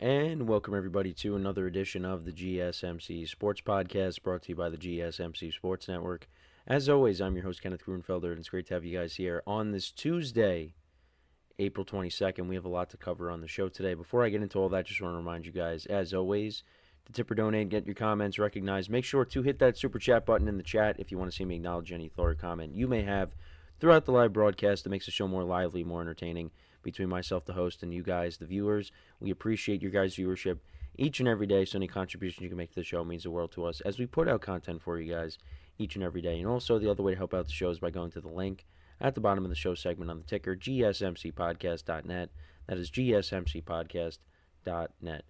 And welcome everybody to another edition of the GSMC Sports Podcast, brought to you by the GSMC Sports Network. As always, I'm your host, Kenneth Grunfelder, and it's great to have you guys here on this Tuesday, April 22nd. We have a lot to cover on the show today. Before I get into all that, just want to remind you guys, as always, to tip or donate, get your comments recognized. Make sure to hit that super chat button in the chat if you want to see me acknowledge any thought or comment you may have throughout the live broadcast. That makes the show more lively, more entertaining between myself, the host, and you guys, the viewers. We appreciate your guys' viewership each and every day, so any contribution you can make to the show means the world to us as we put out content for you guys each and every day. And also, the other way to help out the show is by going to the link at the bottom of the show segment on the ticker, GSMCPodcast.net. That is GSMCPodcast.net.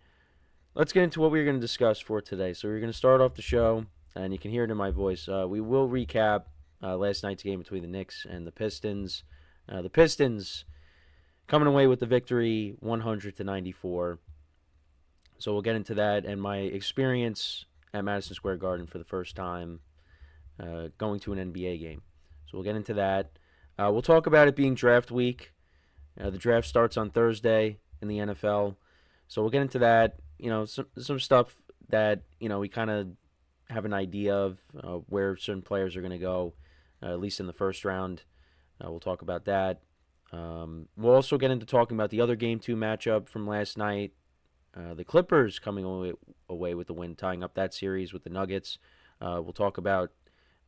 Let's get into what we're going to discuss for today. So we're going to start off the show, and you can hear it in my voice. We will recap last night's game between the Knicks and the Pistons. The Pistons coming away with the victory, 100-94. So we'll get into that and my experience at Madison Square Garden for the first time going to an NBA game. So we'll get into that. We'll talk about it being draft week. The draft starts on Thursday in the NFL. So we'll get into that. Some stuff that, we kind of have an idea of where certain players are going to go, at least in the first round. We'll talk about that. We'll also get into talking about the other Game 2 matchup from last night. The Clippers coming away with the win, tying up that series with the Nuggets. We'll talk about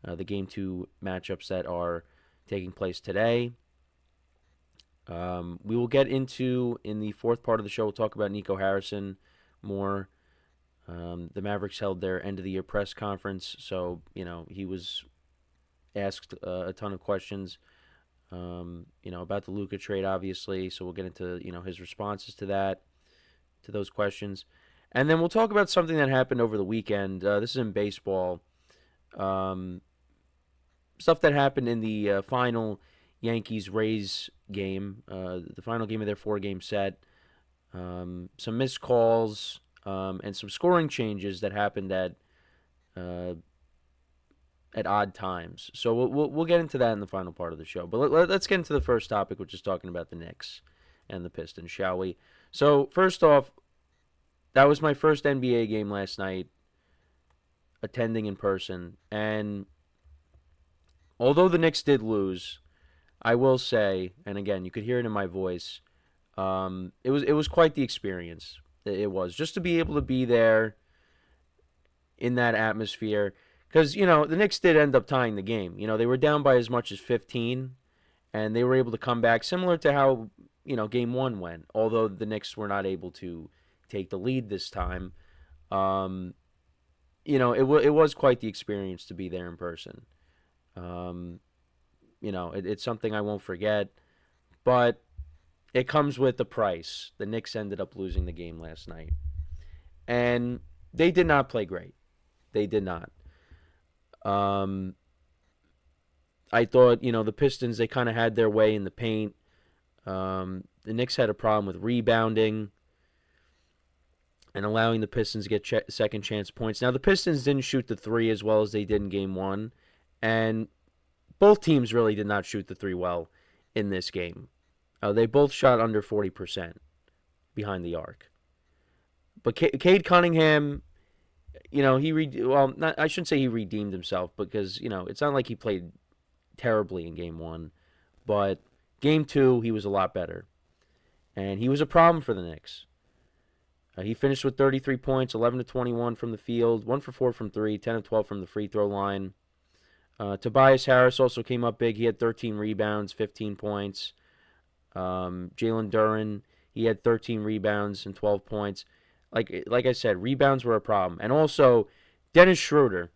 the Game 2 matchups that are taking place today. We will get into, in the fourth part of the show, we'll talk about Nico Harrison more. The Mavericks held their end-of-the-year press conference, so, he was asked a ton of questions. About the Luka trade, obviously. So we'll get into, his responses to those questions. And then we'll talk about something that happened over the weekend. This is in baseball. Stuff that happened in the final Yankees-Rays game, the final game of their four-game set. Some missed calls and some scoring changes that happened at odd times. So we'll get into that in the final part of the show. But let's get into the first topic, which is talking about the Knicks and the Pistons, shall we? So first off, that was my first NBA game last night, attending in person. And although the Knicks did lose, I will say, and again, you could hear it in my voice, it was quite the experience. It was. Just to be able to be there in that atmosphere. Because, the Knicks did end up tying the game. They were down by as much as 15, and they were able to come back, similar to how, Game 1 went, although the Knicks were not able to take the lead this time. It was quite the experience to be there in person. It's something I won't forget, but it comes with the price. The Knicks ended up losing the game last night, and they did not play great. They did not. I thought, the Pistons, they kind of had their way in the paint. The Knicks had a problem with rebounding and allowing the Pistons to get second chance points. Now, the Pistons didn't shoot the three as well as they did in Game 1, and both teams really did not shoot the three well in this game. They both shot under 40% behind the arc. But Cade Cunningham, I shouldn't say he redeemed himself because, it's not like he played terribly in Game 1. But Game 2, he was a lot better. And he was a problem for the Knicks. He finished with 33 points, 11 of 21 from the field, 1 for 4 from 3, 10 of 12 from the free throw line. Tobias Harris also came up big. He had 13 rebounds, 15 points. Jalen Duren, he had 13 rebounds and 12 points. Like I said, rebounds were a problem. And also, Dennis Schroeder,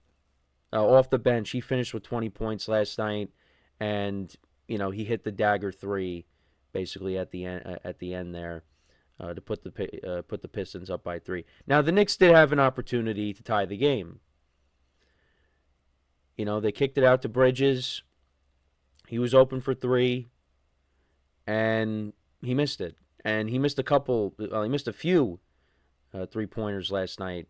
off the bench, he finished with 20 points last night, and he hit the dagger three, basically at the end there, to put the Pistons up by 3. Now the Knicks did have an opportunity to tie the game. They kicked it out to Bridges. He was open for 3, and he missed it. And he missed a few three-pointers last night,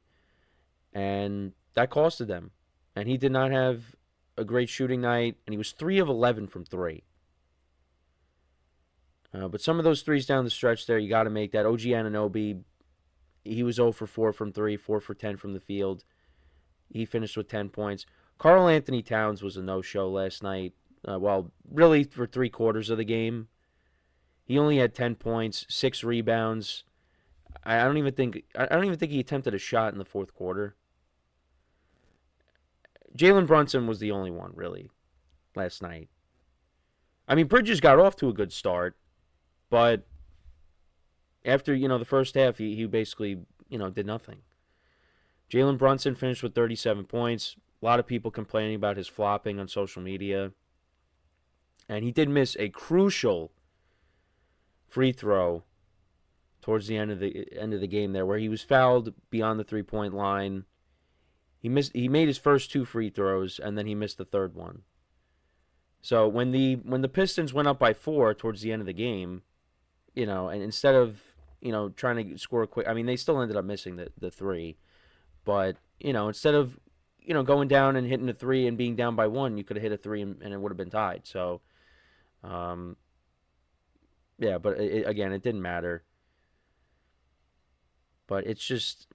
and that costed them. And he did not have a great shooting night, and he was 3 of 11 from 3. But some of those threes down the stretch there, you got to make that. OG Anunoby He was 0 for 4 from 3, 4 for 10 from the field. He finished with 10 points. Karl Anthony Towns was a no-show last night. Well, really for 3/4 of the game. He only had 10 points, 6 rebounds. I don't even think he attempted a shot in the fourth quarter. Jalen Brunson was the only one really last night. I mean, Bridges got off to a good start, but after the first half, he basically did nothing. Jalen Brunson finished with 37 points. A lot of people complaining about his flopping on social media, and he did miss a crucial free throw towards the end of the game there, where he was fouled beyond the 3-point line. He made his first 2 free throws, and then he missed the third one. So when the Pistons went up by 4 towards the end of the game, and instead of trying to score quick, I mean they still ended up missing the 3, but instead of going down and hitting a 3 and being down by 1, you could have hit a 3 and it would have been tied. So, yeah, but again, it didn't matter. But it's just,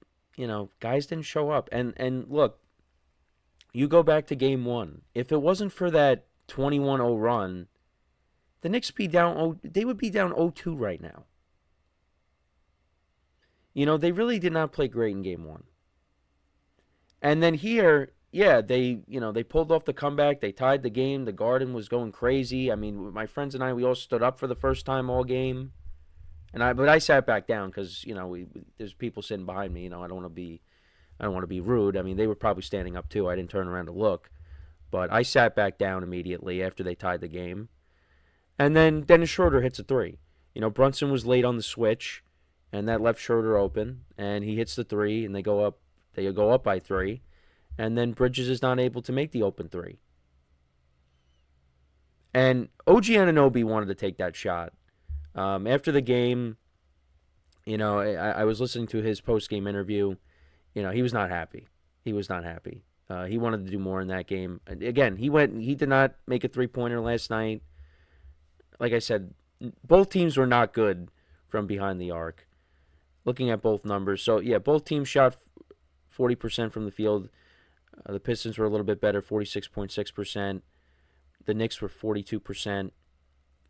guys didn't show up. And look, you go back to game 1. If it wasn't for that 21-0 run, the Knicks they would be down 0-2 right now. They really did not play great in game 1. And then here, yeah, they pulled off the comeback. They tied the game. The Garden was going crazy. I mean, my friends and I, we all stood up for the first time all game. But I sat back down because there's people sitting behind me. I don't want to be rude. I mean, they were probably standing up too. I didn't turn around to look, but I sat back down immediately after they tied the game. And then Dennis Schroeder hits a 3. Brunson was late on the switch, and that left Schroeder open, and he hits the 3, and they go up. They go up by 3, and then Bridges is not able to make the open 3. And OG Anunoby wanted to take that shot. After the game, I was listening to his post-game interview. He was not happy. He was not happy. He wanted to do more in that game. Again, he did not make a 3-pointer last night. Like I said, both teams were not good from behind the arc. Looking at both numbers. So, yeah, both teams shot 40% from the field. The Pistons were a little bit better, 46.6%. The Knicks were 42%.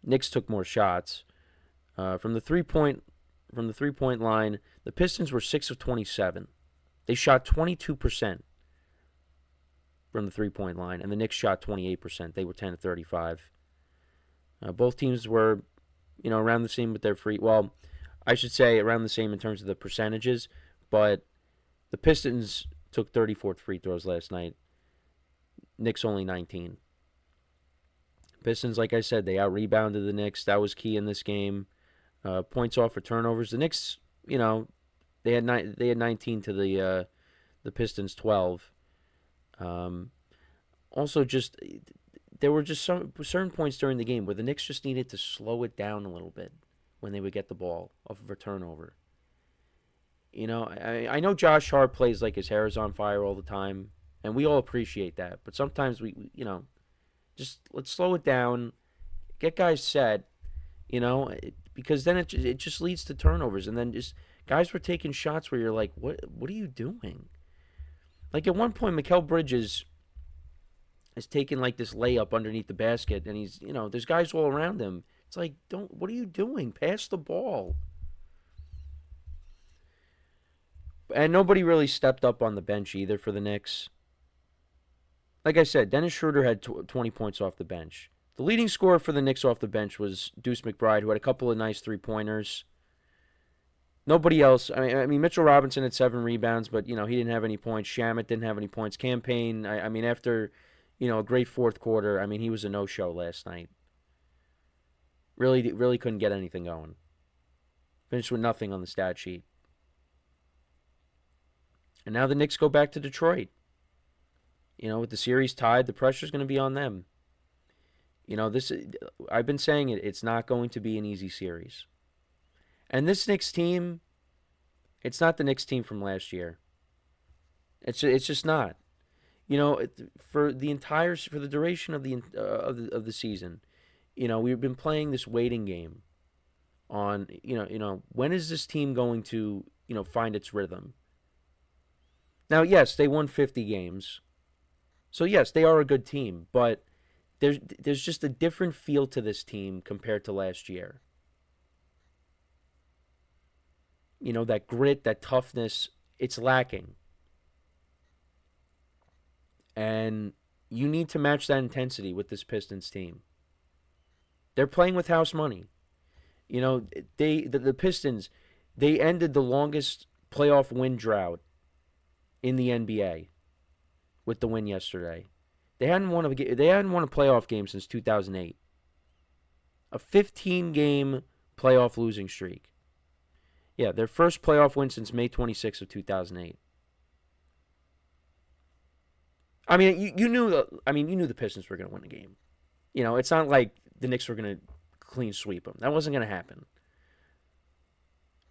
Knicks took more shots. From the 3-point line, the Pistons were 6 of 27. They shot 22% from the 3-point line, and the Knicks shot 28%. They were 10 of 35. Both teams were, around the same with their free. Well, I should say around the same in terms of the percentages, but the Pistons took 34 free throws last night. Knicks only 19. Pistons, like I said, they out-rebounded the Knicks. That was key in this game. Points off for turnovers. The Knicks, they had 19 to the Pistons 12. Also, just there were just some certain points during the game where the Knicks just needed to slow it down a little bit when they would get the ball off of a turnover. I know Josh Hart plays like his hair is on fire all the time, and we all appreciate that. But sometimes we just let's slow it down, get guys set, because then it just leads to turnovers, and then just guys were taking shots where you're like, what are you doing? Like at one point, Mikal Bridges is taking like this layup underneath the basket, and he's there's guys all around him. It's like, what are you doing? Pass the ball. And nobody really stepped up on the bench either for the Knicks. Like I said, Dennis Schroeder had 20 points off the bench. The leading scorer for the Knicks off the bench was Deuce McBride, who had a couple of nice 3-pointers. Nobody else. I mean, Mitchell Robinson had 7 rebounds, but he didn't have any points. Shamet didn't have any points. Campaign, I mean, after a great fourth quarter, I mean, he was a no-show last night. Really couldn't get anything going. Finished with nothing on the stat sheet. And now the Knicks go back to Detroit. With the series tied, the pressure's going to be on them. I've been saying it. It's not going to be an easy series. And this Knicks team, it's not the Knicks team from last year. It's just not. For the duration of the season, we've been playing this waiting game on when is this team going to find its rhythm. Now, yes, they won 50 games. So yes, they are a good team, but there's just a different feel to this team compared to last year. That grit, that toughness, it's lacking. And you need to match that intensity with this Pistons team. They're playing with house money. The Pistons, they ended the longest playoff win drought in the NBA with the win yesterday. They hadn't won a playoff game since 2008. A 15-game playoff losing streak. Yeah, their first playoff win since May 26th of 2008. I mean, you knew the Pistons were going to win the game. It's not like the Knicks were going to clean sweep them. That wasn't going to happen.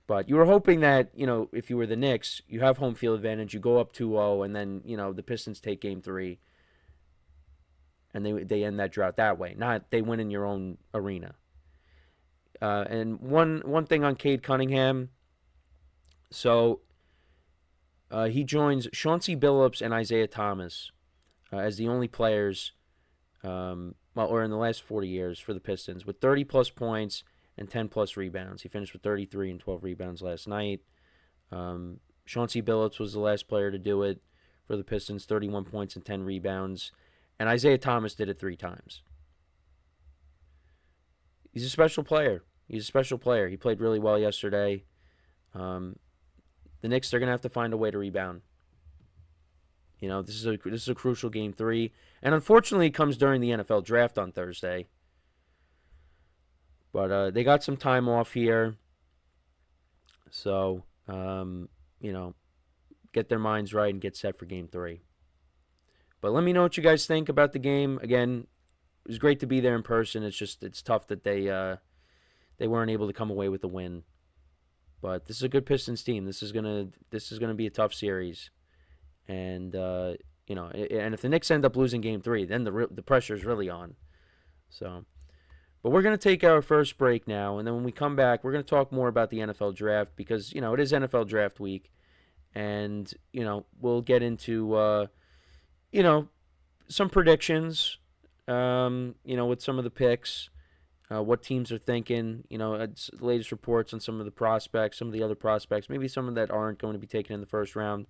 But you were hoping that, if you were the Knicks, you have home field advantage, you go up 2-0, and then, the Pistons take game 3, and they end that drought that way. Not they win in your own arena. And one thing on Cade Cunningham, so he joins Chauncey Billups and Isaiah Thomas as the only players, or in the last 40 years for the Pistons, with 30-plus points and 10-plus rebounds. He finished with 33 and 12 rebounds last night. Chauncey Billups was the last player to do it for the Pistons, 31 points and 10 rebounds. And Isaiah Thomas did it 3 times. He's a special player. He played really well yesterday. The Knicks, they're going to have to find a way to rebound. This is a crucial game 3. And unfortunately, it comes during the NFL draft on Thursday. But they got some time off here. So, get their minds right and get set for game 3. But let me know what you guys think about the game. Again, it was great to be there in person. It's tough that they weren't able to come away with a win. But this is a good Pistons team. This is gonna be a tough series. And and if the Knicks end up losing game 3, then the pressure is really on. So, but we're going to take our first break now, and then when we come back, we're going to talk more about the NFL draft because, it is NFL draft week, and, we'll get into, some predictions, with some of the picks, what teams are thinking, latest reports on some of the prospects, some of the other prospects, maybe some that aren't going to be taken in the first round.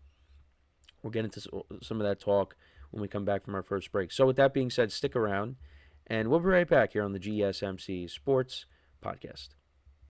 We'll get into some of that talk when we come back from our first break. So with that being said, stick around, and we'll be right back here on the GSMC Sports Podcast.